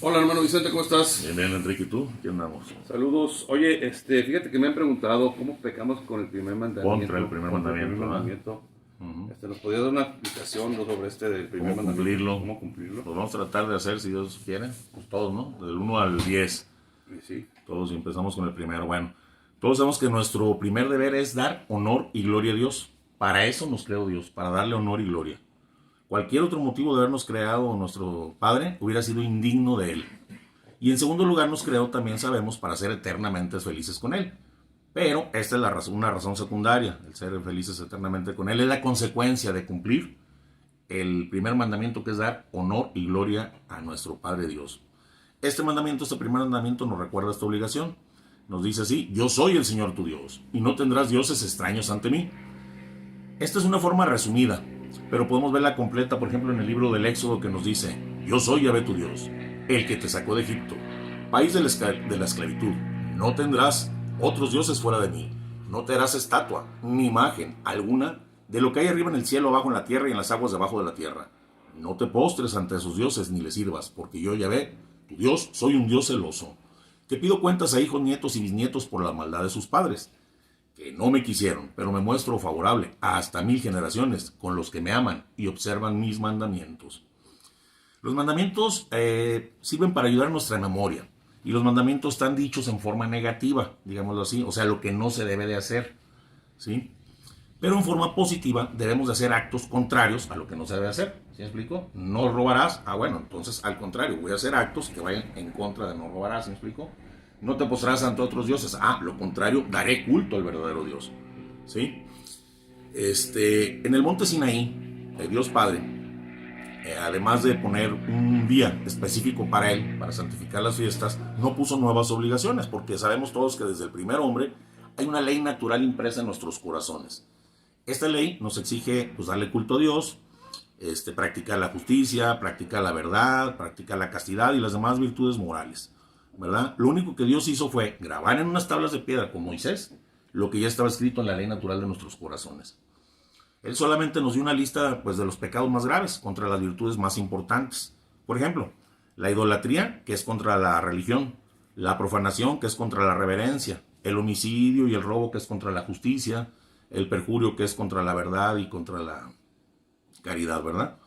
Hola hermano Vicente, ¿cómo estás? Bien, bien, Enrique, ¿y tú? ¿Qué andamos? Saludos. Oye, fíjate que me han preguntado cómo pecamos con el primer mandamiento. Contra el primer mandamiento, ¿verdad? Ujú. ¿Nos podría dar una explicación sobre este del primer ¿Cómo mandamiento? cumplirlo? ¿Cómo cumplirlo? Pues vamos a tratar de hacer, si Dios quiere, pues todos, ¿no? Del 1 al 10. Y sí. Todos y empezamos con el primero. Bueno, todos sabemos que nuestro primer deber es dar honor y gloria a Dios. Para eso nos creó Dios, para darle honor y gloria. Cualquier otro motivo de habernos creado nuestro Padre hubiera sido indigno de Él. Y en segundo lugar nos creó, también sabemos, para ser eternamente felices con Él. Pero esta es una razón secundaria, el ser felices eternamente con Él. Es la consecuencia de cumplir el primer mandamiento, que es dar honor y gloria a nuestro Padre Dios. Este primer mandamiento nos recuerda esta obligación. Nos dice así: yo soy el Señor tu Dios, y no tendrás dioses extraños ante mí. Esta es una forma resumida, pero podemos verla completa, por ejemplo, en el libro del Éxodo, que nos dice: yo soy Yahvé tu Dios, el que te sacó de Egipto, país de la esclavitud. No tendrás otros dioses fuera de mí. No te harás estatua, ni imagen alguna de lo que hay arriba en el cielo, abajo en la tierra y en las aguas debajo de la tierra. No te postres ante esos dioses ni les sirvas, porque yo, Yahvé, tu Dios, soy un Dios celoso, que pido cuentas a hijos, nietos y bisnietos por la maldad de sus padres, que no me quisieron, pero me muestro favorable hasta 1000 generaciones con los que me aman y observan mis mandamientos. Los mandamientos sirven para ayudar a nuestra memoria, y los mandamientos están dichos en forma negativa, digámoslo así, o sea, lo que no se debe de hacer, ¿sí? Pero en forma positiva debemos de hacer actos contrarios a lo que no se debe hacer. ¿Sí me explico? No robarás. Bueno, entonces al contrario, voy a hacer actos que vayan en contra de no robarás. ¿Sí me explico? No te postrarás ante otros dioses. Lo contrario, daré culto al verdadero Dios. ¿Sí? En el monte Sinaí, el Dios Padre, además de poner un día específico para Él, para santificar las fiestas, no puso nuevas obligaciones, porque sabemos todos que desde el primer hombre hay una ley natural impresa en nuestros corazones. Esta ley nos exige, pues, darle culto a Dios, practicar la justicia, practicar la verdad, practicar la castidad y las demás virtudes morales, ¿verdad? Lo único que Dios hizo fue grabar en unas tablas de piedra con Moisés lo que ya estaba escrito en la ley natural de nuestros corazones. Él solamente nos dio una lista, pues, de los pecados más graves contra las virtudes más importantes. Por ejemplo, la idolatría, que es contra la religión; la profanación, que es contra la reverencia; el homicidio y el robo, que es contra la justicia; el perjurio, que es contra la verdad y contra la caridad, ¿verdad?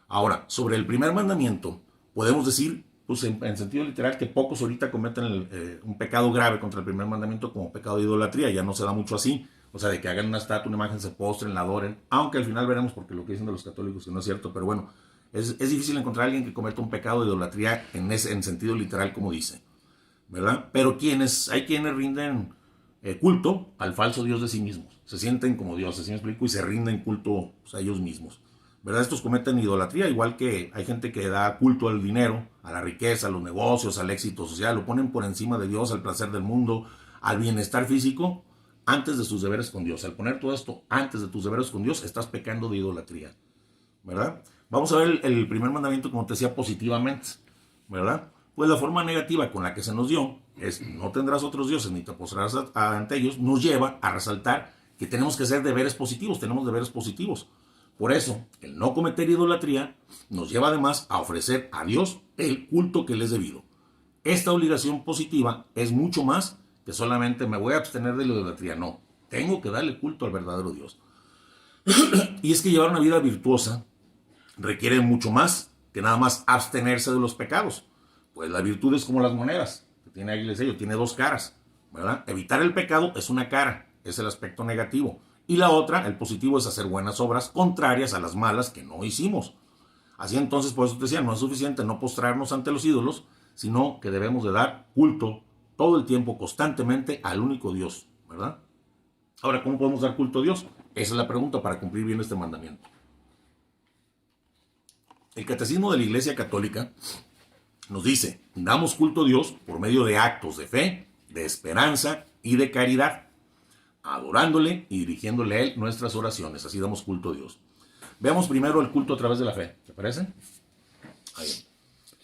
Ahora, sobre el primer mandamiento, podemos decir, pues en sentido literal, que pocos ahorita cometen un pecado grave contra el primer mandamiento como pecado de idolatría. Ya no se da mucho así, o sea, de que hagan una estatua, una imagen, se postren, la adoren, aunque al final veremos, porque lo que dicen de los católicos que no es cierto, pero bueno, es difícil encontrar a alguien que cometa un pecado de idolatría en sentido literal, como dice, ¿verdad? Pero hay quienes rinden culto al falso Dios de sí mismos, se sienten como dioses, ¿sí me explico? Y se rinden culto, pues, a ellos mismos, ¿verdad? Estos cometen idolatría, igual que hay gente que da culto al dinero, a la riqueza, a los negocios, al éxito social, lo ponen por encima de Dios, al placer del mundo, al bienestar físico, antes de sus deberes con Dios. Al poner todo esto antes de tus deberes con Dios, estás pecando de idolatría, ¿verdad? Vamos a ver el primer mandamiento, como te decía, positivamente, ¿verdad? Pues la forma negativa con la que se nos dio es: no tendrás otros dioses ni te postrarás ante ellos. Nos lleva a resaltar que tenemos que hacer deberes positivos, tenemos deberes positivos. Por eso, el no cometer idolatría nos lleva además a ofrecer a Dios el culto que le es debido. Esta obligación positiva es mucho más que solamente me voy a abstener de la idolatría. No, tengo que darle culto al verdadero Dios. Y es que llevar una vida virtuosa requiere mucho más que nada más abstenerse de los pecados. Pues la virtud es como las monedas, que tiene ahí el sello, tiene dos caras, ¿verdad? Evitar el pecado es una cara, es el aspecto negativo. Y la otra, el positivo, es hacer buenas obras contrarias a las malas que no hicimos. Así entonces, por eso te decía, no es suficiente no postrarnos ante los ídolos, sino que debemos de dar culto todo el tiempo, constantemente, al único Dios, ¿verdad? Ahora, ¿cómo podemos dar culto a Dios? Esa es la pregunta para cumplir bien este mandamiento. El Catecismo de la Iglesia Católica nos dice: damos culto a Dios por medio de actos de fe, de esperanza y de caridad, adorándole y dirigiéndole a Él nuestras oraciones. Así damos culto a Dios. Veamos primero el culto a través de la fe, ¿te parece? Ahí.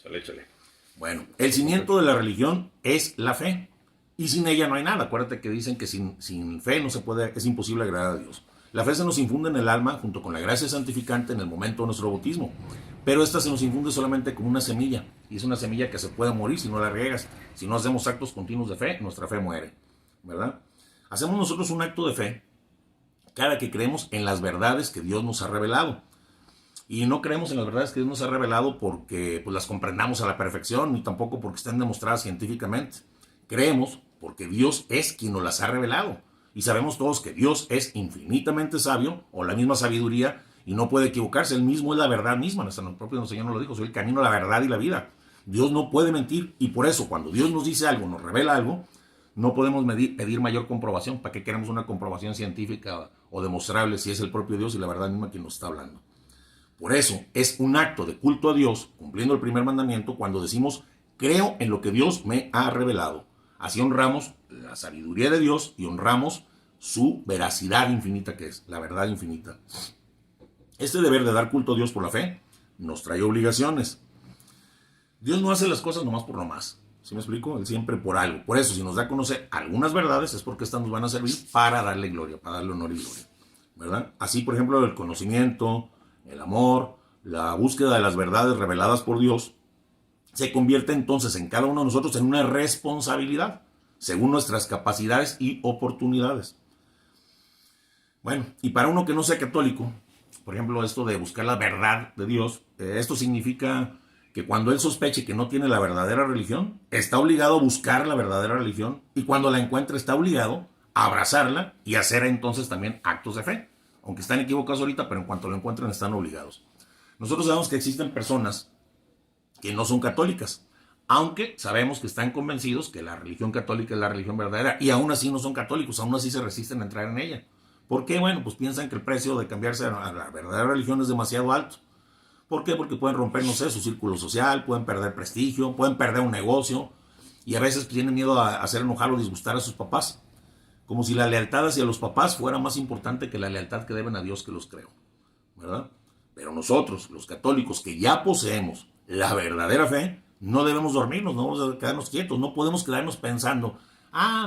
Échale. Bueno, el cimiento de la religión es la fe, y sin ella no hay nada. Acuérdate que dicen que sin fe no se puede, es imposible agradar a Dios. La fe se nos infunde en el alma junto con la gracia santificante en el momento de nuestro bautismo, pero esta se nos infunde solamente como una semilla. y es una semilla que se puede morir si no la riegas. Si no hacemos actos continuos de fe, nuestra fe muere, ¿verdad? Hacemos nosotros un acto de fe cada que creemos en las verdades que Dios nos ha revelado. Y no creemos en las verdades que Dios nos ha revelado porque pues, las comprendamos a la perfección, ni tampoco porque estén demostradas científicamente. Creemos porque Dios es quien nos las ha revelado. Y sabemos todos que Dios es infinitamente sabio, o la misma sabiduría, y no puede equivocarse. Él mismo es la verdad misma. El propio Señor nos lo dijo: soy el camino, la verdad y la vida. Dios no puede mentir, y por eso cuando Dios nos dice algo, nos revela algo, no podemos pedir mayor comprobación. ¿Para qué queremos una comprobación científica o demostrable si es el propio Dios y la verdad misma quien nos está hablando? Por eso es un acto de culto a Dios, cumpliendo el primer mandamiento, cuando decimos: creo en lo que Dios me ha revelado. Así honramos la sabiduría de Dios y honramos su veracidad infinita, que es la verdad infinita. Este deber de dar culto a Dios por la fe nos trae obligaciones. Dios no hace las cosas nomás por nomás. ¿Sí me explico? Él siempre por algo. Por eso, si nos da a conocer algunas verdades, es porque estas nos van a servir para darle gloria, para darle honor y gloria, ¿verdad? Así, por ejemplo, el conocimiento, el amor, la búsqueda de las verdades reveladas por Dios, se convierte entonces en cada uno de nosotros en una responsabilidad, según nuestras capacidades y oportunidades. Bueno, y para uno que no sea católico, por ejemplo, esto de buscar la verdad de Dios, esto significa que cuando él sospeche que no tiene la verdadera religión, está obligado a buscar la verdadera religión, y cuando la encuentre está obligado a abrazarla y hacer entonces también actos de fe. Aunque están equivocados ahorita, pero en cuanto lo encuentren están obligados. Nosotros sabemos que existen personas que no son católicas, aunque sabemos que están convencidos que la religión católica es la religión verdadera, y aún así no son católicos, aún así se resisten a entrar en ella. ¿Por qué? Bueno, pues piensan que el precio de cambiarse a la verdadera religión es demasiado alto. ¿Por qué? Porque pueden romper, no sé, su círculo social, pueden perder prestigio, pueden perder un negocio, y a veces tienen miedo a hacer enojar o disgustar a sus papás. Como si la lealtad hacia los papás fuera más importante que la lealtad que deben a Dios que los creó, ¿verdad? Pero nosotros, los católicos, que ya poseemos la verdadera fe, no debemos dormirnos, no debemos quedarnos quietos, no podemos quedarnos pensando: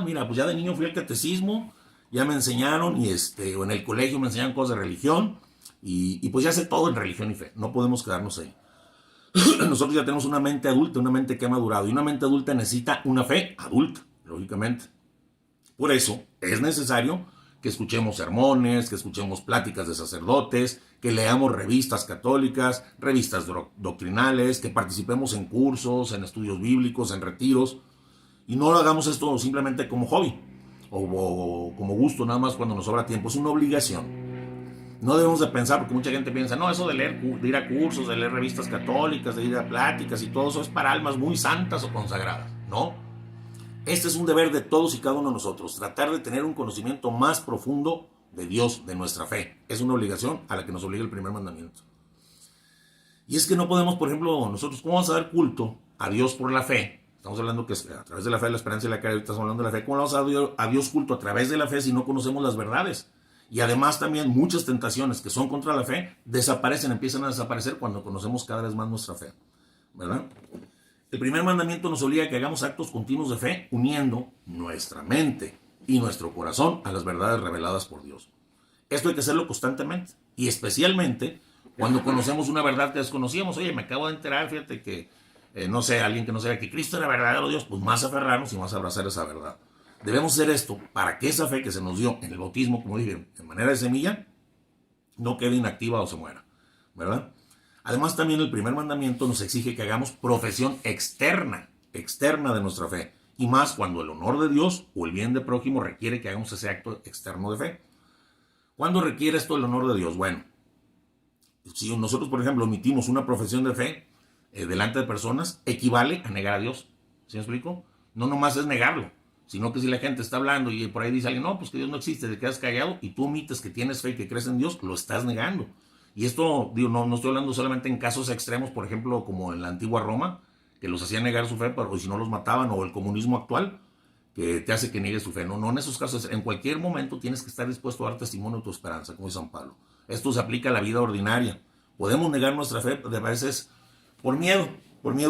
mira, pues ya de niño fui al catecismo, ya me enseñaron, o en el colegio me enseñaron cosas de religión, y pues ya sé todo en religión y fe. No podemos quedarnos ahí. Nosotros ya tenemos una mente adulta, una mente que ha madurado, y una mente adulta necesita una fe adulta, lógicamente. Por eso es necesario que escuchemos sermones, que escuchemos pláticas de sacerdotes, que leamos revistas católicas, revistas doctrinales, que participemos en cursos, en estudios bíblicos, en retiros, y no lo hagamos esto simplemente como hobby o como gusto nada más cuando nos sobra tiempo. Es una obligación. No debemos de pensar, porque mucha gente piensa: no, eso de leer, de ir a cursos, de leer revistas católicas, de ir a pláticas y todo eso es para almas muy santas o consagradas. No. Este es un deber de todos y cada uno de nosotros, tratar de tener un conocimiento más profundo de Dios, de nuestra fe. Es una obligación a la que nos obliga el primer mandamiento. Y es que no podemos, por ejemplo, nosotros, ¿cómo vamos a dar culto a Dios por la fe? Estamos hablando que es a través de la fe, la esperanza y la caridad. Estamos hablando de la fe. ¿Cómo vamos a dar a Dios culto a través de la fe si no conocemos las verdades? Y además también muchas tentaciones que son contra la fe desaparecen, empiezan a desaparecer cuando conocemos cada vez más nuestra fe, ¿verdad? El primer mandamiento nos obliga a que hagamos actos continuos de fe, uniendo nuestra mente y nuestro corazón a las verdades reveladas por Dios. Esto hay que hacerlo constantemente, y especialmente cuando conocemos una verdad que desconocíamos. Oye, me acabo de enterar, fíjate que, no sé, alguien que no sabía que Cristo era verdadero Dios, pues más aferrarnos y más abrazar esa verdad. Debemos hacer esto para que esa fe que se nos dio en el bautismo, como dije, en manera de semilla, no quede inactiva o se muera, ¿verdad? Además, también el primer mandamiento nos exige que hagamos profesión externa de nuestra fe, y más cuando el honor de Dios o el bien de prójimo requiere que hagamos ese acto externo de fe. ¿Cuándo requiere esto el honor de Dios? Bueno, si nosotros, por ejemplo, omitimos una profesión de fe delante de personas, equivale a negar a Dios. ¿Sí me explico? No nomás es negarlo, sino que si la gente está hablando y por ahí dice alguien: no, pues que Dios no existe, te quedas callado, y tú omites que tienes fe y que crees en Dios, lo estás negando. Y esto, digo, no estoy hablando solamente en casos extremos, por ejemplo, como en la antigua Roma, que los hacían negar su fe, pero si no los mataban, o el comunismo actual, que te hace que niegues tu fe. No, en esos casos, en cualquier momento tienes que estar dispuesto a dar testimonio de tu esperanza, como dice San Pablo. Esto se aplica a la vida ordinaria. Podemos negar nuestra fe a veces por miedo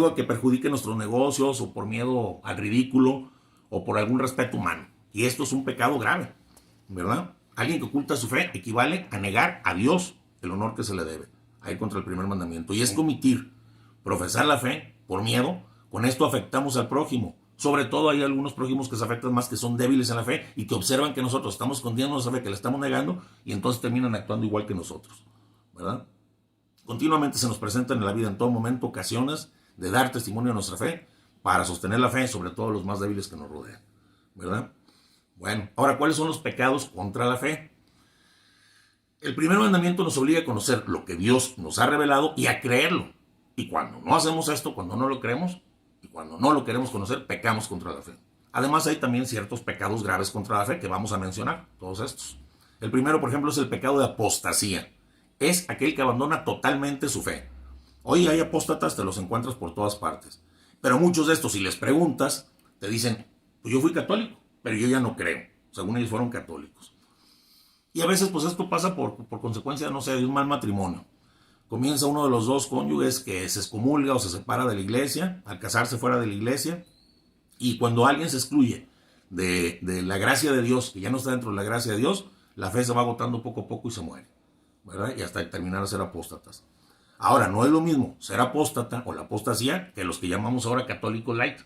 a que perjudique nuestros negocios, o por miedo al ridículo, o por algún respeto humano. Y esto es un pecado grave, ¿verdad? Alguien que oculta su fe equivale a negar a Dios el honor que se le debe, ahí contra el primer mandamiento. Y es que omitir profesar la fe por miedo, con esto afectamos al prójimo. Sobre todo hay algunos prójimos que se afectan más, que son débiles en la fe y que observan que nosotros estamos escondiendo nuestra fe, que la estamos negando, y entonces terminan actuando igual que nosotros, ¿verdad? Continuamente se nos presentan en la vida, en todo momento, ocasiones de dar testimonio de nuestra fe para sostener la fe, sobre todo los más débiles que nos rodean, ¿verdad? Bueno, ahora, ¿cuáles son los pecados contra la fe? El primer mandamiento nos obliga a conocer lo que Dios nos ha revelado y a creerlo. Y cuando no hacemos esto, cuando no lo creemos y cuando no lo queremos conocer, pecamos contra la fe. Además, hay también ciertos pecados graves contra la fe que vamos a mencionar, todos estos. El primero, por ejemplo, es el pecado de apostasía. Es aquel que abandona totalmente su fe. Hoy hay apóstatas, te los encuentras por todas partes. Pero muchos de estos, si les preguntas, te dicen, pues yo fui católico, pero yo ya no creo. Según ellos fueron católicos. Y a veces, pues esto pasa por consecuencia, no sé, de un mal matrimonio. Comienza uno de los dos cónyuges que se excomulga o se separa de la iglesia, al casarse fuera de la iglesia. Y cuando alguien se excluye de la gracia de Dios, que ya no está dentro de la gracia de Dios, la fe se va agotando poco a poco y se muere, ¿verdad? Y hasta terminar de ser apóstatas. Ahora, no es lo mismo ser apóstata o la apostasía que los que llamamos ahora católicos light.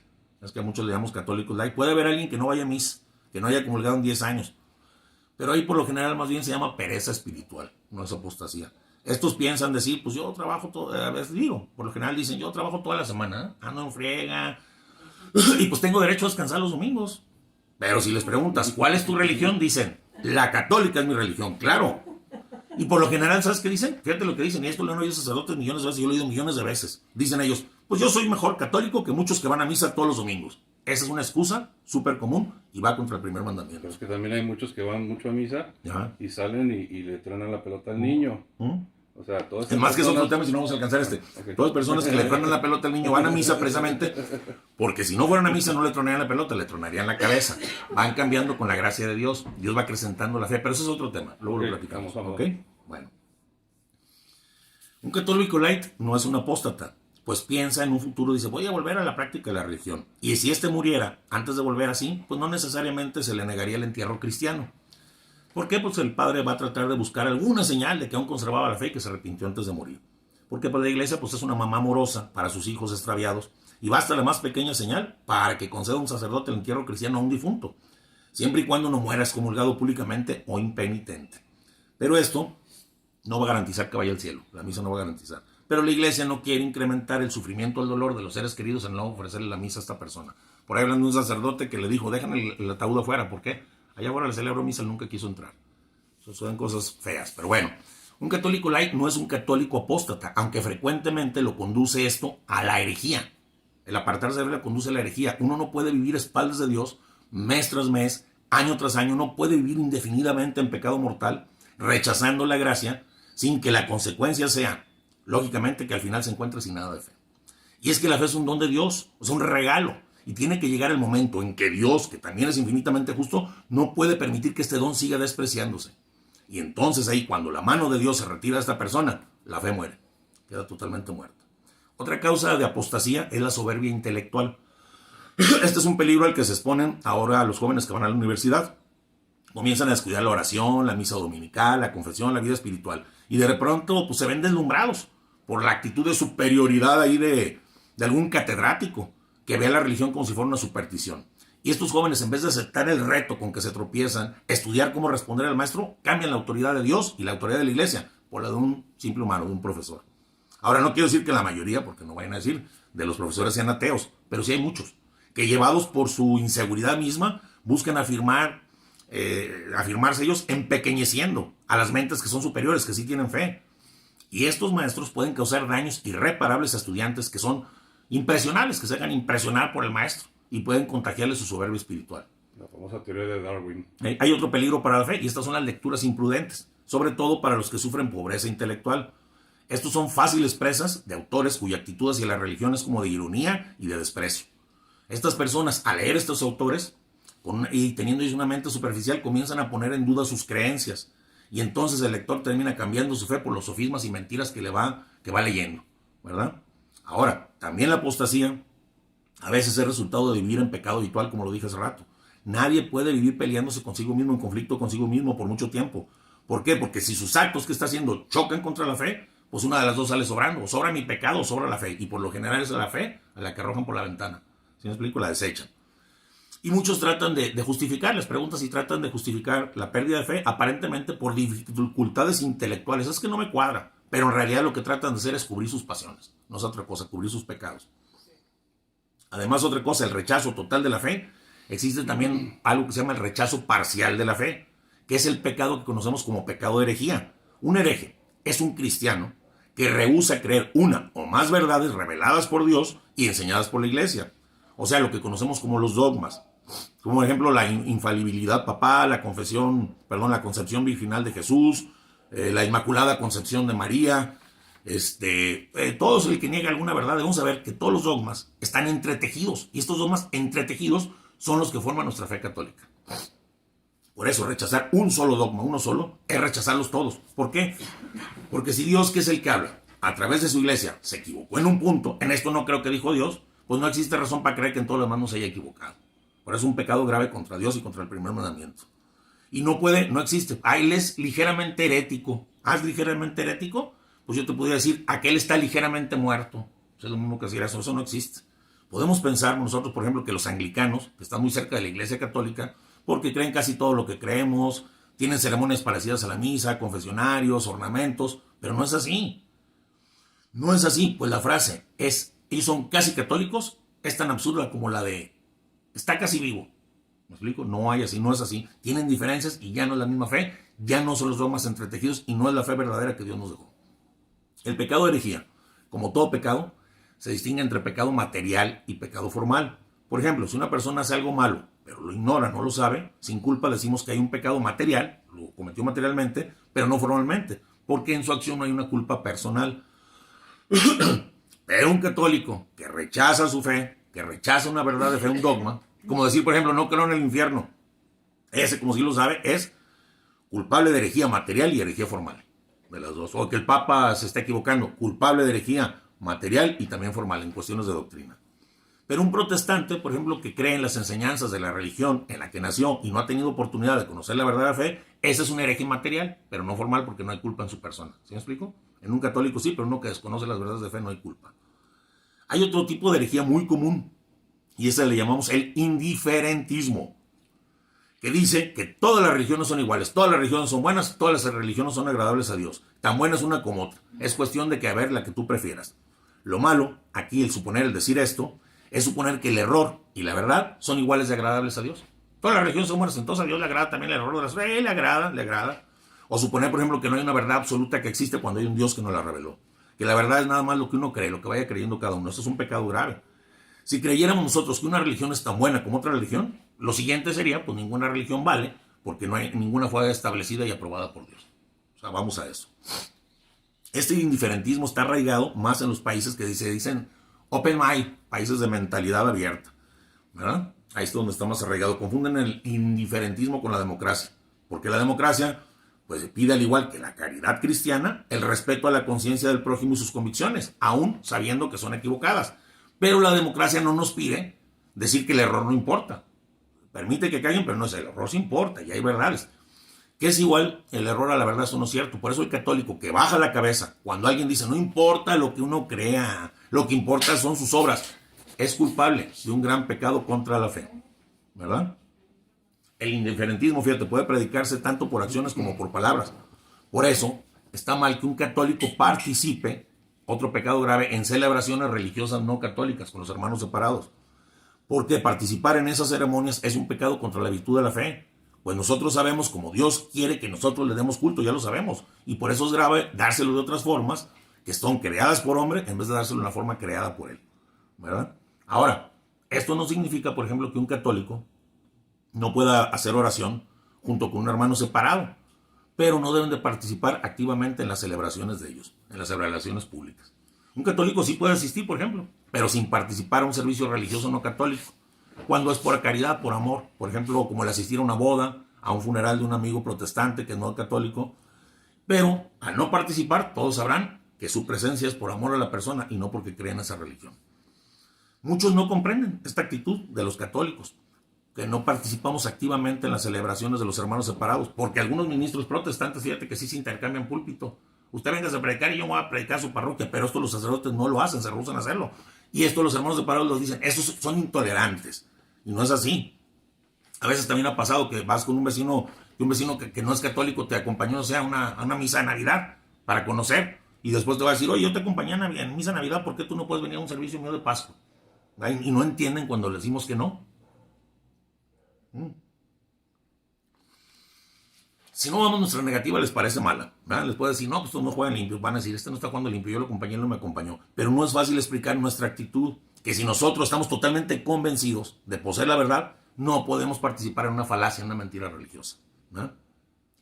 Es que a muchos le llamamos católicos light. Puede haber alguien que no vaya a misa, que no haya comulgado en 10 años. Pero ahí por lo general más bien se llama pereza espiritual, no es apostasía. Estos piensan decir, pues yo trabajo todo, a veces digo, por lo general dicen, yo trabajo toda la semana, ando en friega, y pues tengo derecho a descansar los domingos. Pero si les preguntas, ¿cuál es tu religión? Dicen, la católica es mi religión, claro. Y por lo general, ¿sabes qué dicen? Fíjate lo que dicen, y esto lo han oído sacerdotes millones de veces, yo lo he oído millones de veces. Dicen ellos, pues yo soy mejor católico que muchos que van a misa todos los domingos. Esa es una excusa súper común y va contra el primer mandamiento. Pero es que también hay muchos que van mucho a misa y salen y le truenan la pelota al niño. O sea, todas esas es más que es otro personas... tema, si no vamos a alcanzar este. Okay. Todas las personas que le truenan la pelota al niño van a misa precisamente porque si no fueran a misa no le tronarían la pelota, le tronarían la cabeza. Van cambiando con la gracia de Dios. Dios va acrecentando la fe, pero eso es otro tema. Luego lo platicamos. ¿Ok? Bueno. Un católico light no es un apóstata, pues piensa en un futuro, dice, voy a volver a la práctica de la religión. Y si éste muriera antes de volver así, pues no necesariamente se le negaría el entierro cristiano. ¿Por qué? Pues el padre va a tratar de buscar alguna señal de que aún conservaba la fe y que se arrepintió antes de morir. Porque pues la iglesia pues es una mamá amorosa para sus hijos extraviados y basta la más pequeña señal para que conceda un sacerdote el entierro cristiano a un difunto, siempre y cuando no muera excomulgado públicamente o impenitente. Pero esto no va a garantizar que vaya al cielo, la misa no va a garantizar. Pero la iglesia no quiere incrementar el sufrimiento o el dolor de los seres queridos en no ofrecerle la misa a esta persona. Por ahí hablando de un sacerdote que le dijo, dejan el ataúd afuera, ¿por qué? Allá ahora le celebro misa, él nunca quiso entrar. Eso son cosas feas, pero bueno. Un católico light no es un católico apóstata, aunque frecuentemente lo conduce esto a la herejía. El apartarse de la conduce a la herejía. Uno no puede vivir a espaldas de Dios mes tras mes, año tras año, no puede vivir indefinidamente en pecado mortal, rechazando la gracia, sin que la consecuencia sea, lógicamente, que al final se encuentre sin nada de fe. Y es que la fe es un don de Dios, es un regalo, y tiene que llegar el momento en que Dios, que también es infinitamente justo, no puede permitir que este don siga despreciándose. Y entonces ahí, cuando la mano de Dios se retira de esta persona, la fe muere, queda totalmente muerta. Otra causa de apostasía es la soberbia intelectual. Este es un peligro al que se exponen ahora los jóvenes que van a la universidad. Comienzan a descuidar la oración, la misa dominical, la confesión, la vida espiritual. Y de pronto pues, se ven deslumbrados por la actitud de superioridad ahí de algún catedrático que ve a la religión como si fuera una superstición. Y estos jóvenes, en vez de aceptar el reto con que se tropiezan, estudiar cómo responder al maestro, cambian la autoridad de Dios y la autoridad de la iglesia por la de un simple humano, de un profesor. Ahora, no quiero decir que la mayoría, porque no vayan a decir, de los profesores sean ateos, pero sí hay muchos que, llevados por su inseguridad misma, buscan afirmarse ellos empequeñeciendo a las mentes que son superiores, que sí tienen fe. Y estos maestros pueden causar daños irreparables a estudiantes que son impresionables, que se hagan impresionar por el maestro y pueden contagiarle su soberbia espiritual. La famosa teoría de Darwin. Hay otro peligro para la fe y estas son las lecturas imprudentes, sobre todo para los que sufren pobreza intelectual. Estos son fáciles presas de autores cuya actitud hacia la religión es como de ironía y de desprecio. Estas personas, al leer estos autores y teniendo ellos una mente superficial, comienzan a poner en duda sus creencias. Y entonces el lector termina cambiando su fe por los sofismas y mentiras que va leyendo, ¿verdad? Ahora, también la apostasía a veces es resultado de vivir en pecado habitual, como lo dije hace rato. Nadie puede vivir peleándose consigo mismo, en conflicto consigo mismo por mucho tiempo. ¿Por qué? Porque si sus actos que está haciendo chocan contra la fe, pues una de las dos sale sobrando. O sobra mi pecado o sobra la fe. Y por lo general es la fe a la que arrojan por la ventana. ¿Sí me explico? La desechan. Y muchos tratan de justificar, les preguntas si tratan de justificar la pérdida de fe, aparentemente por dificultades intelectuales. Es que no me cuadra. Pero en realidad lo que tratan de hacer es cubrir sus pasiones. No es otra cosa, cubrir sus pecados. Además, otra cosa, el rechazo total de la fe. Existe también algo que se llama el rechazo parcial de la fe, que es el pecado que conocemos como pecado de herejía. Un hereje es un cristiano que rehúsa creer una o más verdades reveladas por Dios y enseñadas por la iglesia. O sea, lo que conocemos como los dogmas. Como por ejemplo la infalibilidad papal, la concepción virginal de Jesús, la inmaculada concepción de María. Todos el que niega alguna verdad, debemos saber que todos los dogmas están entretejidos. Y estos dogmas entretejidos son los que forman nuestra fe católica. Por eso rechazar un solo dogma, uno solo, es rechazarlos todos. ¿Por qué? Porque si Dios, que es el que habla, a través de su iglesia, se equivocó en un punto, en esto no creo que dijo Dios, pues no existe razón para creer que en todo lo demás no se haya equivocado. Por eso es un pecado grave contra Dios y contra el primer mandamiento. Y no existe. Él es ligeramente herético. ¿Es ligeramente herético? Pues yo te podría decir, aquel está ligeramente muerto. Es lo mismo que decir eso no existe. Podemos pensar nosotros, por ejemplo, que los anglicanos, que están muy cerca de la iglesia católica, porque creen casi todo lo que creemos, tienen ceremonias parecidas a la misa, confesionarios, ornamentos, pero no es así. No es así, pues la frase es, ellos son casi católicos, es tan absurda como la de, está casi vivo. ¿Me explico? No hay así, no es así. Tienen diferencias y ya no es la misma fe, ya no son los dogmas entretejidos y no es la fe verdadera que Dios nos dejó. El pecado de herejía, como todo pecado, se distingue entre pecado material y pecado formal. Por ejemplo, si una persona hace algo malo, pero lo ignora, no lo sabe, sin culpa decimos que hay un pecado material, lo cometió materialmente, pero no formalmente, porque en su acción no hay una culpa personal. Pero un católico que rechaza su fe, que rechaza una verdad de fe, un dogma, como decir, por ejemplo, no creo en el infierno, ese, como si lo sabe, es culpable de herejía material y herejía formal, de las dos. O que el Papa se está equivocando, culpable de herejía material y también formal en cuestiones de doctrina. Pero un protestante, por ejemplo, que cree en las enseñanzas de la religión en la que nació y no ha tenido oportunidad de conocer la verdadera fe, ese es un hereje material, pero no formal porque no hay culpa en su persona. ¿Sí me explico? En un católico sí, pero uno que desconoce las verdades de fe no hay culpa. Hay otro tipo de herejía muy común y ese le llamamos el indiferentismo, que dice que todas las religiones son iguales, todas las religiones son buenas, todas las religiones son agradables a Dios. Tan buena es una como otra. Es cuestión de que a ver la que tú prefieras. Lo malo, aquí el decir esto, es suponer que el error y la verdad son iguales de agradables a Dios. Todas las religiones son buenas, entonces a Dios le agrada también el error de las fe, le agrada. O suponer, por ejemplo, que no hay una verdad absoluta que existe cuando hay un Dios que nos la reveló. Que la verdad es nada más lo que uno cree, lo que vaya creyendo cada uno. Eso es un pecado grave. Si creyéramos nosotros que una religión es tan buena como otra religión, lo siguiente sería, pues ninguna religión vale, porque ninguna fue establecida y aprobada por Dios. O sea, vamos a eso. Este indiferentismo está arraigado más en los países que se dicen open mind, países de mentalidad abierta, ¿verdad? Ahí es donde está más arraigado. Confunden el indiferentismo con la democracia, porque la democracia pues pide, al igual que la caridad cristiana, el respeto a la conciencia del prójimo y sus convicciones, aún sabiendo que son equivocadas. Pero la democracia no nos pide decir que el error no importa. Permite que caigan, pero no es el error, sí importa, y hay verdades. Que es igual el error a la verdad, eso no es cierto. Por eso el católico que baja la cabeza cuando alguien dice no importa lo que uno crea, lo que importa son sus obras, es culpable de un gran pecado contra la fe, ¿verdad? El indiferentismo, fíjate, puede predicarse tanto por acciones como por palabras. Por eso está mal que un católico participe, otro pecado grave, en celebraciones religiosas no católicas con los hermanos separados. Porque participar en esas ceremonias es un pecado contra la virtud de la fe. Pues nosotros sabemos como Dios quiere que nosotros le demos culto, ya lo sabemos. Y por eso es grave dárselo de otras formas que son creadas por hombre en vez de dárselo de una forma creada por él, ¿verdad? Ahora, esto no significa, por ejemplo, que un católico no pueda hacer oración junto con un hermano separado, pero no deben de participar activamente en las celebraciones de ellos, en las celebraciones públicas. Un católico sí puede asistir, por ejemplo, pero sin participar a un servicio religioso no católico, cuando es por caridad, por amor, por ejemplo, como el asistir a una boda, a un funeral de un amigo protestante que no es católico, pero al no participar, todos sabrán que su presencia es por amor a la persona y no porque creen esa religión. Muchos no comprenden esta actitud de los católicos, que no participamos activamente en las celebraciones de los hermanos separados, porque algunos ministros protestantes, fíjate que sí se intercambian púlpito. Usted venga a predicar y yo voy a predicar a su parroquia, pero esto los sacerdotes no lo hacen, se rehusan a hacerlo. Y esto los hermanos de parados los dicen, esos son intolerantes. Y no es así. A veces también ha pasado que vas con un vecino que no es católico, te acompañó, o sea, a una misa de Navidad para conocer. Y después te va a decir, oye, yo te acompañé en misa de Navidad, ¿por qué tú no puedes venir a un servicio mío de Pascua? Y no entienden cuando le decimos que no. Si no vamos, nuestra negativa les parece mala, ¿verdad? Les puede decir, no, pues estos no juegan limpio. Van a decir, este no está jugando limpio, yo lo acompañé, él no me acompañó. Pero no es fácil explicar nuestra actitud, que si nosotros estamos totalmente convencidos de poseer la verdad, no podemos participar en una falacia, en una mentira religiosa, ¿verdad?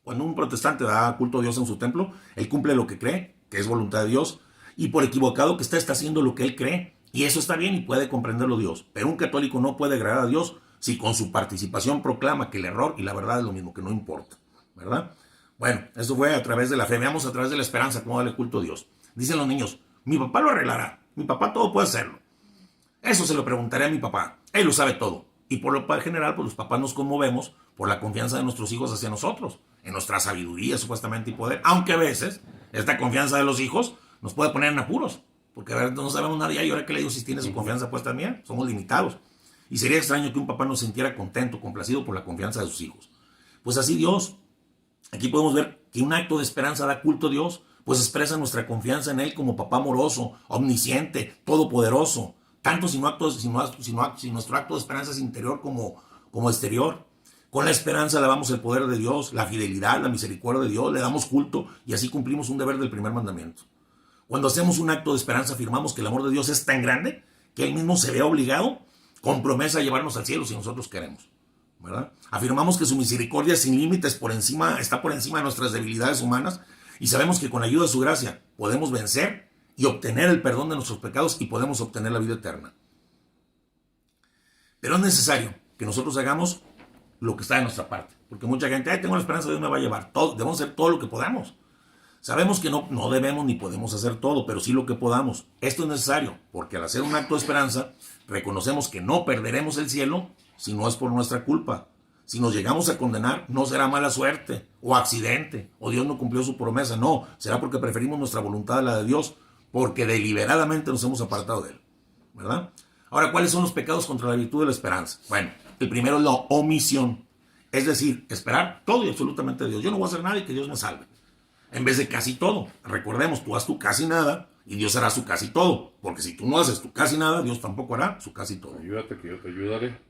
Cuando un protestante da culto a Dios en su templo, él cumple lo que cree, que es voluntad de Dios, y por equivocado que está haciendo lo que él cree, y eso está bien y puede comprenderlo Dios. Pero un católico no puede agradar a Dios si con su participación proclama que el error y la verdad es lo mismo, que no importa, ¿verdad? Bueno, eso fue a través de la fe. Veamos a través de la esperanza cómo darle culto a Dios. Dicen los niños, mi papá lo arreglará, mi papá todo puede hacerlo. Eso se lo preguntaré a mi papá, él lo sabe todo. Y por lo general, pues los papás nos conmovemos por la confianza de nuestros hijos hacia nosotros, en nuestra sabiduría supuestamente y poder, aunque a veces esta confianza de los hijos nos puede poner en apuros, porque a ver, no sabemos nada y ahora que le digo si tiene su confianza puesta en mí, somos limitados. Y sería extraño que un papá nos sintiera contento, complacido por la confianza de sus hijos. Pues así Dios, aquí podemos ver que un acto de esperanza da culto a Dios, pues expresa nuestra confianza en Él como papá amoroso, omnisciente, todopoderoso, tanto si nuestro acto de esperanza es interior como exterior. Con la esperanza alabamos el poder de Dios, la fidelidad, la misericordia de Dios, le damos culto y así cumplimos un deber del primer mandamiento. Cuando hacemos un acto de esperanza afirmamos que el amor de Dios es tan grande que Él mismo se ve obligado con promesa a llevarnos al cielo si nosotros queremos, ¿verdad? Afirmamos que su misericordia sin límites está por encima de nuestras debilidades humanas y sabemos que con la ayuda de su gracia podemos vencer y obtener el perdón de nuestros pecados y podemos obtener la vida eterna. Pero es necesario que nosotros hagamos lo que está de nuestra parte, porque mucha gente, tengo la esperanza de Dios me va a llevar. Debemos hacer todo lo que podamos. Sabemos que no debemos ni podemos hacer todo, pero sí lo que podamos. Esto es necesario, porque al hacer un acto de esperanza, reconocemos que no perderemos el cielo si no es por nuestra culpa. Si nos llegamos a condenar, no será mala suerte, o accidente, o Dios no cumplió su promesa. No, será porque preferimos nuestra voluntad a la de Dios, porque deliberadamente nos hemos apartado de Él, ¿verdad? Ahora, ¿cuáles son los pecados contra la virtud de la esperanza? Bueno, el primero es la omisión. Es decir, esperar todo y absolutamente de Dios. Yo no voy a hacer nada y que Dios me salve. En vez de casi todo. Recordemos, tú haz tu casi nada y Dios hará su casi todo. Porque si tú no haces tu casi nada, Dios tampoco hará su casi todo. Ayúdate que yo te ayudaré.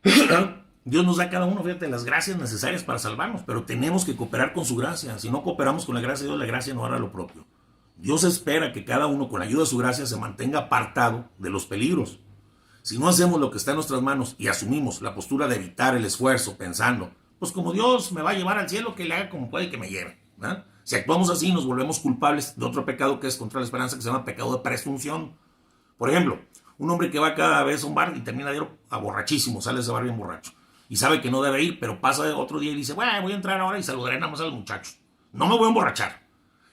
Dios nos da a cada uno, fíjate, las gracias necesarias para salvarnos, pero tenemos que cooperar con su gracia. Si no cooperamos con la gracia de Dios, la gracia no hará lo propio. Dios espera que cada uno, con la ayuda de su gracia, se mantenga apartado de los peligros. Si no hacemos lo que está en nuestras manos y asumimos la postura de evitar el esfuerzo pensando, pues como Dios me va a llevar al cielo, que le haga como puede que me lleve, ¿verdad? Si actuamos así, nos volvemos culpables de otro pecado que es contra la esperanza, que se llama pecado de presunción. Por ejemplo, un hombre que va cada vez a un bar y termina de ir a borrachísimo, sale de ese bar bien borracho, y sabe que no debe ir, pero pasa otro día y dice, bueno, voy a entrar ahora y saludaré nada más a los muchachos. No me voy a emborrachar.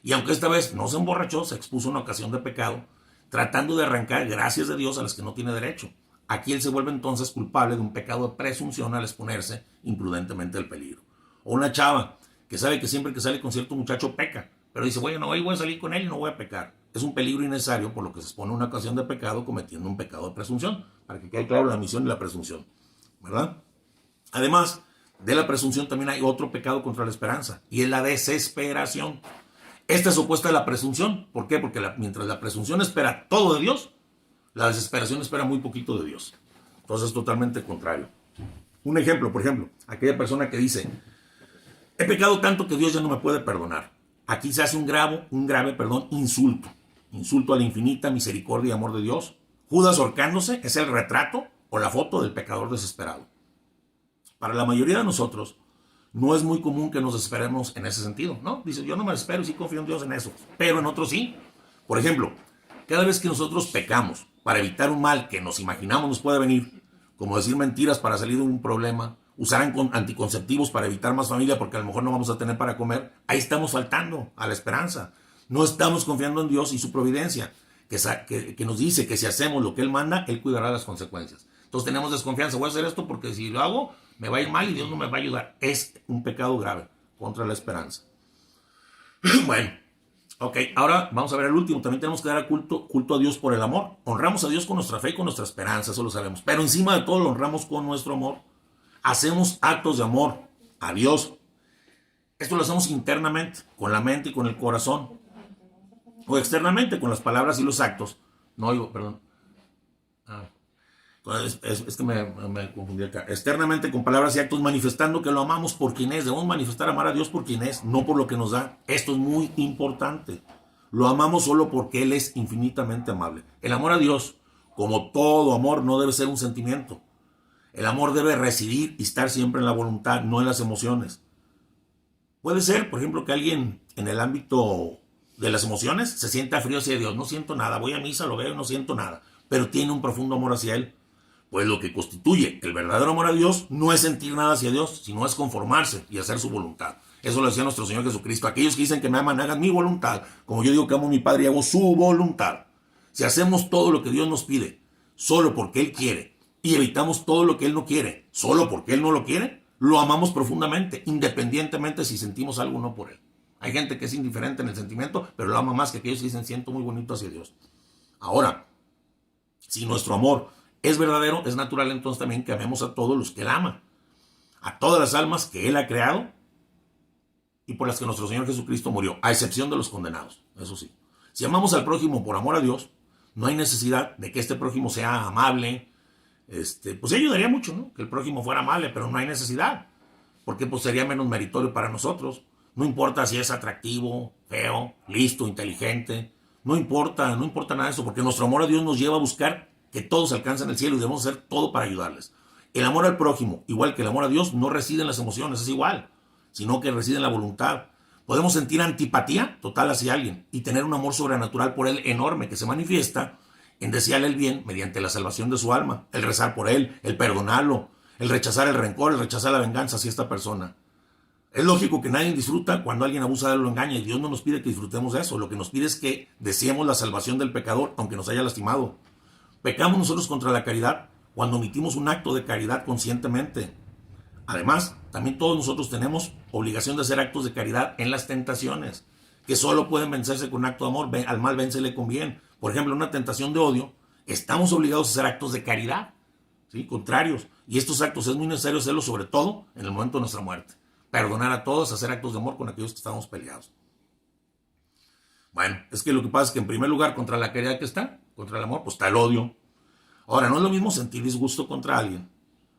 Y aunque esta vez no se emborrachó, se expuso a una ocasión de pecado, tratando de arrancar gracias de Dios a las que no tiene derecho. Aquí él se vuelve entonces culpable de un pecado de presunción al exponerse imprudentemente al peligro. O una chava que sabe que siempre que sale con cierto muchacho peca, pero dice, bueno, hoy voy a salir con él y no voy a pecar. Es un peligro innecesario por lo que se expone a una ocasión de pecado cometiendo un pecado de presunción, para que quede claro la misión y la presunción, ¿verdad? Además de la presunción también hay otro pecado contra la esperanza y es la desesperación. Esta es opuesta a la presunción. ¿Por qué? Porque mientras la presunción espera todo de Dios, la desesperación espera muy poquito de Dios. Entonces es totalmente contrario. Un ejemplo, por ejemplo, aquella persona que dice, he pecado tanto que Dios ya no me puede perdonar. Aquí se hace un grave insulto. Insulto a la infinita misericordia y amor de Dios. Judas ahorcándose es el retrato o la foto del pecador desesperado. Para la mayoría de nosotros, no es muy común que nos desesperemos en ese sentido, ¿no? Dice, yo no me desespero y sí confío en Dios en eso. Pero en otros sí. Por ejemplo, cada vez que nosotros pecamos para evitar un mal que nos imaginamos nos puede venir, como decir mentiras para salir de un problema, usar anticonceptivos para evitar más familia porque a lo mejor no vamos a tener para comer, ahí estamos faltando a la esperanza. No estamos confiando en Dios y su providencia, que nos dice que si hacemos lo que Él manda, Él cuidará las consecuencias. Entonces tenemos desconfianza, voy a hacer esto porque si lo hago, me va a ir mal y Dios no me va a ayudar. Es un pecado grave contra la esperanza. Bueno, Ok, ahora vamos a ver el último. También tenemos que dar culto a Dios por el amor. Honramos a Dios con nuestra fe y con nuestra esperanza, eso lo sabemos. Pero encima de todo lo honramos con nuestro amor. Hacemos actos de amor a Dios. Esto lo hacemos internamente, con la mente y con el corazón. O externamente, con las palabras y los actos. No oigo, perdón. Ah, es que me confundí acá. Externamente, con palabras y actos, manifestando que lo amamos por quien es. Debemos manifestar amar a Dios por quien es, no por lo que nos da. Esto es muy importante. Lo amamos solo porque Él es infinitamente amable. El amor a Dios, como todo amor, no debe ser un sentimiento. El amor debe residir y estar siempre en la voluntad, no en las emociones. Puede ser, por ejemplo, que alguien en el ámbito de las emociones se sienta frío hacia Dios. No siento nada, voy a misa, lo veo y no siento nada. Pero tiene un profundo amor hacia Él. Pues lo que constituye el verdadero amor a Dios no es sentir nada hacia Dios, sino es conformarse y hacer su voluntad. Eso lo decía nuestro Señor Jesucristo. Aquellos que dicen que me aman, hagan mi voluntad. Como yo digo que amo a mi Padre y hago su voluntad. Si hacemos todo lo que Dios nos pide, solo porque Él quiere, y evitamos todo lo que Él no quiere, solo porque Él no lo quiere, lo amamos profundamente, independientemente si sentimos algo o no por Él. Hay gente que es indiferente en el sentimiento, pero lo ama más que aquellos que dicen siento muy bonito hacia Dios. Ahora, si nuestro amor es verdadero, es natural entonces también que amemos a todos los que Él ama, a todas las almas que Él ha creado y por las que nuestro Señor Jesucristo murió, a excepción de los condenados, eso sí. Si amamos al prójimo por amor a Dios, no hay necesidad de que este prójimo sea amable. Pues ayudaría mucho, ¿no? Que el prójimo fuera amable, pero no hay necesidad, porque pues sería menos meritorio para nosotros. No importa si es atractivo, feo, listo, inteligente, no importa nada de eso, porque nuestro amor a Dios nos lleva a buscar que todos alcancen el cielo y debemos hacer todo para ayudarles. El amor al prójimo, igual que el amor a Dios, no reside en las emociones, es igual, sino que reside en la voluntad. Podemos sentir antipatía total hacia alguien y tener un amor sobrenatural por él enorme que se manifiesta en desearle el bien mediante la salvación de su alma, el rezar por él, el perdonarlo, el rechazar el rencor, el rechazar la venganza hacia esta persona. Es lógico que nadie disfruta cuando alguien abusa de él o lo engaña, y Dios no nos pide que disfrutemos de eso. Lo que nos pide es que deseemos la salvación del pecador, aunque nos haya lastimado. Pecamos nosotros contra la caridad cuando omitimos un acto de caridad conscientemente. Además, también todos nosotros tenemos obligación de hacer actos de caridad en las tentaciones, que solo pueden vencerse con un acto de amor. Al mal vénsele con bien. Por ejemplo, en una tentación de odio, estamos obligados a hacer actos de caridad, ¿sí? Contrarios. Y estos actos es muy necesario hacerlos, sobre todo en el momento de nuestra muerte. Perdonar a todos, hacer actos de amor con aquellos que estamos peleados. Bueno, es que lo que pasa es que en primer lugar, contra la caridad que está, contra el amor, pues está el odio. Ahora, no es lo mismo sentir disgusto contra alguien,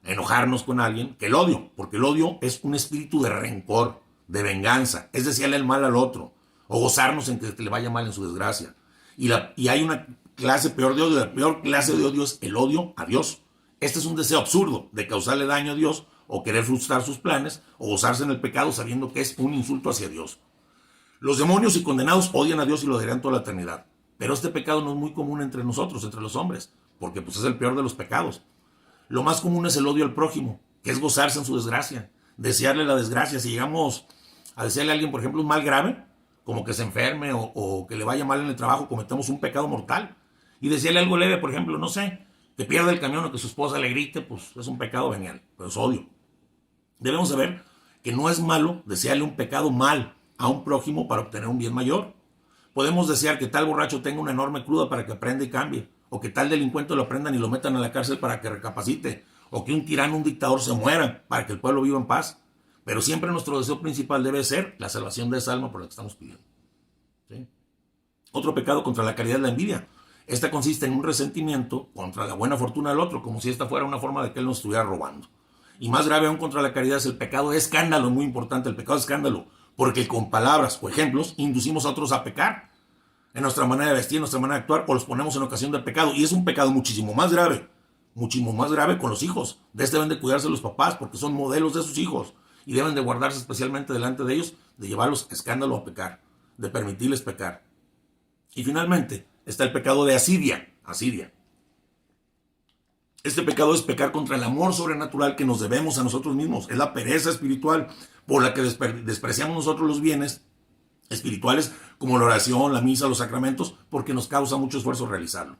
enojarnos con alguien, que el odio, porque el odio es un espíritu de rencor, de venganza, es desearle el mal al otro, o gozarnos en que le vaya mal en su desgracia. Y hay una clase peor de odio. La peor clase de odio es el odio a Dios. Este es un deseo absurdo de causarle daño a Dios, o querer frustrar sus planes, o gozarse en el pecado sabiendo que es un insulto hacia Dios. Los demonios y condenados odian a Dios y lo odiarán toda la eternidad. Pero este pecado no es muy común entre nosotros, entre los hombres, porque pues es el peor de los pecados. Lo más común es el odio al prójimo, que es gozarse en su desgracia, desearle la desgracia. Si llegamos a desearle a alguien, por ejemplo, un mal grave, como que se enferme o que le vaya mal en el trabajo, cometemos un pecado mortal. Y desearle algo leve, por ejemplo, no sé, que pierda el camión o que su esposa le grite, pues es un pecado venial, pero es odio. Debemos saber que no es malo desearle un pecado mal a un prójimo para obtener un bien mayor. Podemos desear que tal borracho tenga una enorme cruda para que aprenda y cambie, o que tal delincuente lo aprendan y lo metan a la cárcel para que recapacite, o que un tirano, un dictador se muera para que el pueblo viva en paz. Pero siempre nuestro deseo principal debe ser la salvación de esa alma por la que estamos pidiendo, ¿sí? Otro pecado contra la caridad es la envidia. Esta consiste en un resentimiento contra la buena fortuna del otro, como si esta fuera una forma de que él nos estuviera robando. Y más grave aún contra la caridad es el pecado de escándalo, muy importante, el pecado de escándalo, porque con palabras o ejemplos inducimos a otros a pecar en nuestra manera de vestir, en nuestra manera de actuar, o los ponemos en ocasión del pecado. Y es un pecado muchísimo más grave con los hijos. De este deben de cuidarse los papás, porque son modelos de sus hijos, y deben de guardarse especialmente delante de ellos, de llevarlos a escándalo a pecar, de permitirles pecar. Y finalmente está el pecado de asidia. Este pecado es pecar contra el amor sobrenatural que nos debemos a nosotros mismos. Es la pereza espiritual por la que despreciamos nosotros los bienes espirituales como la oración, la misa, los sacramentos, porque nos causa mucho esfuerzo realizarlo,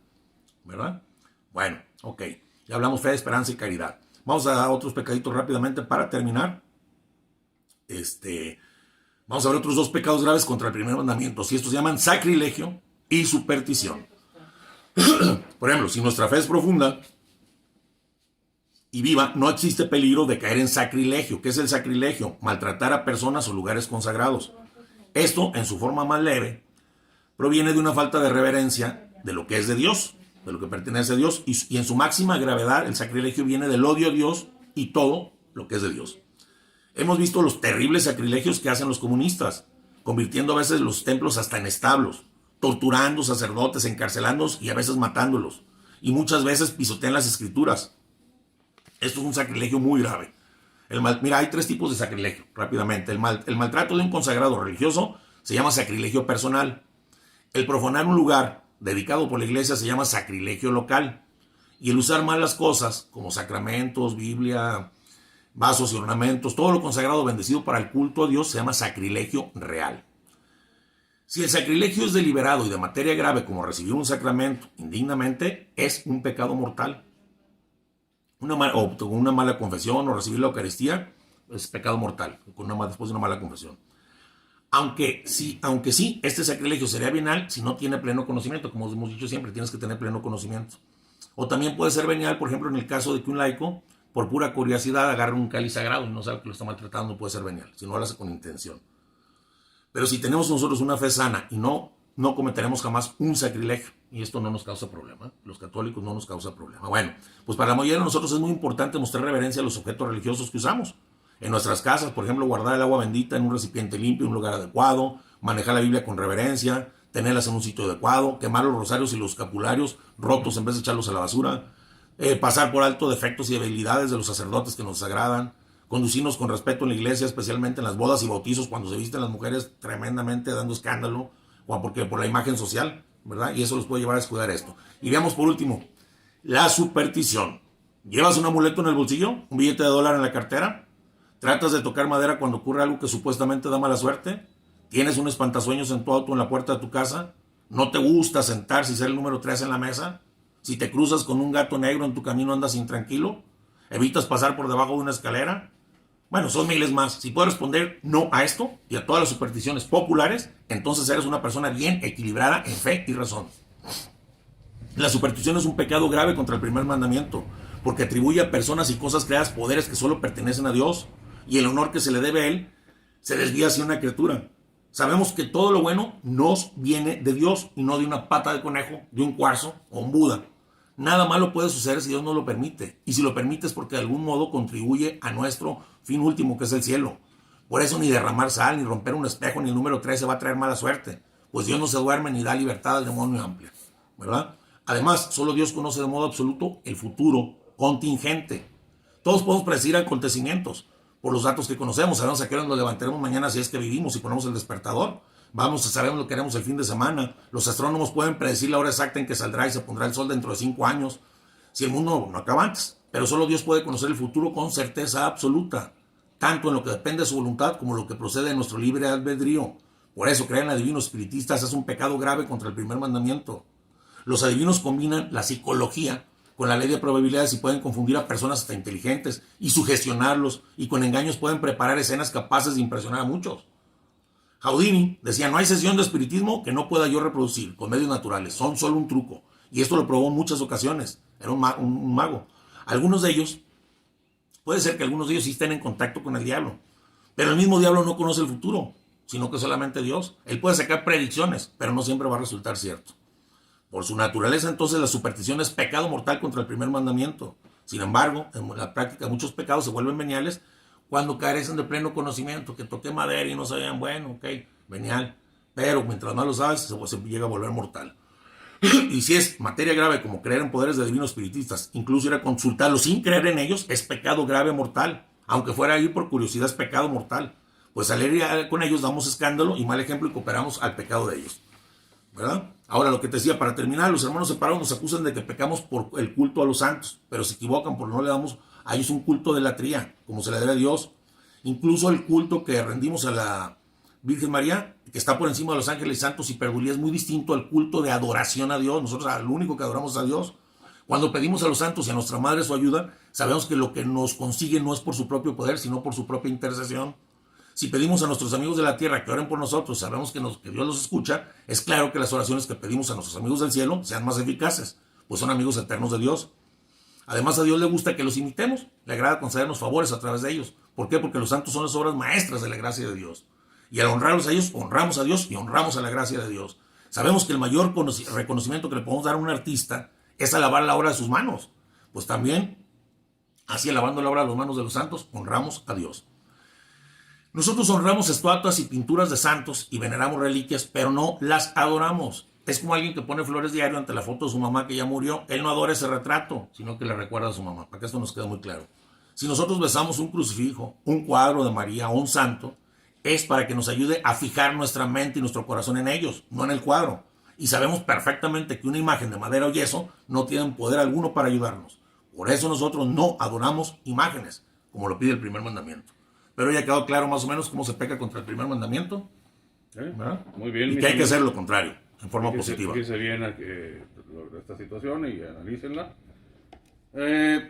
¿verdad? Bueno, ok. Ya hablamos fe, esperanza y caridad. Vamos a dar otros pecaditos rápidamente para terminar. Vamos a ver otros dos pecados graves contra el primer mandamiento. Si estos se llaman sacrilegio y superstición. Por ejemplo, si nuestra fe es profunda y viva, no existe peligro de caer en sacrilegio. ¿Qué es el sacrilegio? Maltratar a personas o lugares consagrados. Esto, en su forma más leve, proviene de una falta de reverencia de lo que es de Dios, de lo que pertenece a Dios, y en su máxima gravedad el sacrilegio viene del odio a Dios y todo lo que es de Dios. Hemos visto los terribles sacrilegios que hacen los comunistas, convirtiendo a veces los templos hasta en establos, torturando sacerdotes, encarcelándolos y a veces matándolos, y muchas veces pisotean las escrituras. Esto es un sacrilegio muy grave. Mira, hay tres tipos de sacrilegio, rápidamente. El maltrato de un consagrado religioso se llama sacrilegio personal. El profanar un lugar dedicado por la iglesia se llama sacrilegio local. Y el usar malas cosas, como sacramentos, Biblia, vasos y ornamentos, todo lo consagrado bendecido para el culto a Dios, se llama sacrilegio real. Si el sacrilegio es deliberado y de materia grave, como recibir un sacramento indignamente, es un pecado mortal. Una mala confesión o recibir la Eucaristía es pecado mortal, después de una mala confesión. Aunque sí, este sacrilegio sería venial si no tiene pleno conocimiento. Como hemos dicho siempre, tienes que tener pleno conocimiento. O también puede ser venial, por ejemplo, en el caso de que un laico, por pura curiosidad, agarre un cáliz sagrado y no sabe que lo está maltratando, no puede ser venial, si no lo hace con intención. Pero si tenemos nosotros una fe sana y no cometeremos jamás un sacrilegio, y esto no nos causa problema, los católicos no nos causa problema. Bueno, pues para la mayoría de nosotros es muy importante mostrar reverencia a los objetos religiosos que usamos. En nuestras casas, por ejemplo, guardar el agua bendita en un recipiente limpio, en un lugar adecuado, manejar la Biblia con reverencia, tenerlas en un sitio adecuado, quemar los rosarios y los escapularios rotos en vez de echarlos a la basura, pasar por alto defectos y debilidades de los sacerdotes que nos agradan, conducirnos con respeto en la iglesia, especialmente en las bodas y bautizos, cuando se visten las mujeres tremendamente dando escándalo, o porque por la imagen social, ¿verdad? Y eso los puede llevar a descuidar esto. Y veamos por último, la superstición. ¿Llevas un amuleto en el bolsillo? ¿Un billete de $1 en la cartera? ¿Tratas de tocar madera cuando ocurre algo que supuestamente da mala suerte? ¿Tienes un espantasueños en tu auto en la puerta de tu casa? ¿No te gusta sentarse y ser el número 3 en la mesa? Si te cruzas con un gato negro en tu camino andas intranquilo. ¿Evitas pasar por debajo de una escalera? Bueno, son miles más. Si puedes responder no a esto y a todas las supersticiones populares, entonces eres una persona bien equilibrada en fe y razón. La superstición es un pecado grave contra el primer mandamiento, porque atribuye a personas y cosas creadas poderes que solo pertenecen a Dios, y el honor que se le debe a Él se desvía hacia una criatura. Sabemos que todo lo bueno nos viene de Dios y no de una pata de conejo, de un cuarzo o un Buda. Nada malo puede suceder si Dios no lo permite. Y si lo permite es porque de algún modo contribuye a nuestro fin último, que es el cielo. Por eso ni derramar sal, ni romper un espejo, ni el número 13 va a traer mala suerte. Pues Dios no se duerme ni da libertad al demonio amplia, ¿verdad? Además, solo Dios conoce de modo absoluto el futuro contingente. Todos podemos predecir acontecimientos por los datos que conocemos. Sabemos a qué hora nos levantaremos mañana si es que vivimos y ponemos el despertador. Sabemos lo que haremos el fin de semana. Los astrónomos pueden predecir la hora exacta en que saldrá y se pondrá el sol dentro de 5 años, si el mundo no acaba antes. Pero solo Dios puede conocer el futuro con certeza absoluta, tanto en lo que depende de su voluntad como lo que procede de nuestro libre albedrío. Por eso, creer en adivinos espiritistas es un pecado grave contra el primer mandamiento. Los adivinos combinan la psicología con la ley de probabilidades y pueden confundir a personas hasta inteligentes y sugestionarlos, y con engaños pueden preparar escenas capaces de impresionar a muchos. Houdini decía, no hay sesión de espiritismo que no pueda yo reproducir con medios naturales, son solo un truco. Y esto lo probó en muchas ocasiones, era un mago. Puede ser que algunos de ellos sí estén en contacto con el diablo, pero el mismo diablo no conoce el futuro, sino que solamente Dios. Él puede sacar predicciones, pero no siempre va a resultar cierto. Por su naturaleza, entonces, la superstición es pecado mortal contra el primer mandamiento. Sin embargo, en la práctica muchos pecados se vuelven veniales cuando carecen de pleno conocimiento, que toqué madera y no sabían, bueno, ok, venial. Pero mientras más lo sabes, se llega a volver mortal. Y si es materia grave como creer en poderes de divinos espiritistas, incluso ir a consultarlos sin creer en ellos, es pecado grave mortal. Aunque fuera a ir por curiosidad, es pecado mortal. Pues al ir con ellos damos escándalo y mal ejemplo y cooperamos al pecado de ellos, ¿verdad? Ahora, lo que te decía, para terminar, los hermanos separados nos acusan de que pecamos por el culto a los santos, pero se equivocan porque no le damos a ellos un culto de latría, como se le debe a Dios. Incluso el culto que rendimos a la Virgen María, que está por encima de los ángeles santos y pergolía, es muy distinto al culto de adoración a Dios. Nosotros al único que adoramos a Dios. Cuando pedimos a los santos y a nuestra Madre su ayuda, sabemos que lo que nos consigue no es por su propio poder, sino por su propia intercesión. Si pedimos a nuestros amigos de la tierra que oren por nosotros, sabemos que Dios los escucha, es claro que las oraciones que pedimos a nuestros amigos del cielo sean más eficaces, pues son amigos eternos de Dios. Además, a Dios le gusta que los imitemos, le agrada concedernos favores a través de ellos. ¿Por qué? Porque los santos son las obras maestras de la gracia de Dios. Y al honrarlos a ellos, honramos a Dios y honramos a la gracia de Dios. Sabemos que el mayor reconocimiento que le podemos dar a un artista es alabar la obra de sus manos. Pues también, así alabando la obra de las manos de los santos, honramos a Dios. Nosotros honramos estatuas y pinturas de santos y veneramos reliquias, pero no las adoramos. Es como alguien que pone flores diario ante la foto de su mamá que ya murió. Él no adora ese retrato, sino que le recuerda a su mamá, para que esto nos quede muy claro. Si nosotros besamos un crucifijo, un cuadro de María o un santo, es para que nos ayude a fijar nuestra mente y nuestro corazón en ellos, no en el cuadro. Y sabemos perfectamente que una imagen de madera o yeso no tienen poder alguno para ayudarnos. Por eso nosotros no adoramos imágenes, como lo pide el primer mandamiento. Pero ya quedó claro más o menos cómo se peca contra el primer mandamiento. Muy bien. Y que hay que hacer lo contrario, en forma positiva. Fíjense bien a esta situación y analícenla.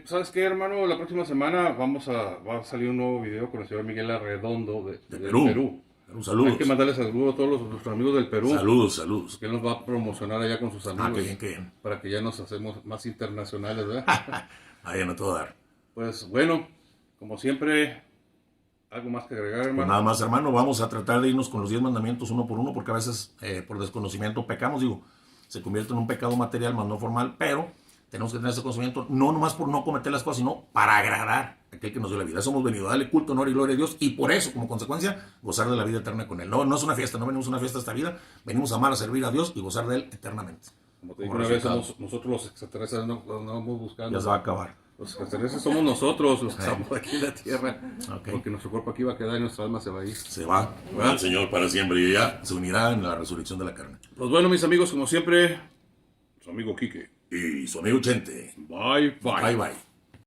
¿Sabes qué, hermano? La próxima semana va a salir un nuevo video con el señor Miguel Arredondo de Perú. Saludos. Hay que mandarle saludos a todos nuestros amigos del Perú. Saludos. Que él nos va a promocionar allá con sus amigos. Qué bien. Para que ya nos hacemos más internacionales, ¿verdad? Ahí no te voy a dar. Pues bueno, como siempre, ¿algo más que agregar, hermano? Pues nada más, hermano, vamos a tratar de irnos con los 10 mandamientos uno por uno, porque a veces por desconocimiento pecamos, se convierte en un pecado material más no formal, pero tenemos que tener ese conocimiento, no nomás por no cometer las cosas, sino para agradar a aquel que nos dio la vida. Eso hemos venido a darle culto, honor y gloria a Dios, y por eso, como consecuencia, gozar de la vida eterna con Él. No es una fiesta, no venimos a una fiesta esta vida, venimos a amar, a servir a Dios y gozar de Él eternamente. Como te dije una vez, nosotros los extraterrestres no vamos buscando. Ya se va a acabar. Los extraterrestres somos nosotros los que estamos aquí en la Tierra. Porque nuestro cuerpo aquí va a quedar y nuestra alma se va a ir. Se va el Señor para siempre y ya se unirá en la resurrección de la carne. Pues bueno, mis amigos, como siempre, su amigo Quique y su amigo Chente. Bye. Bye.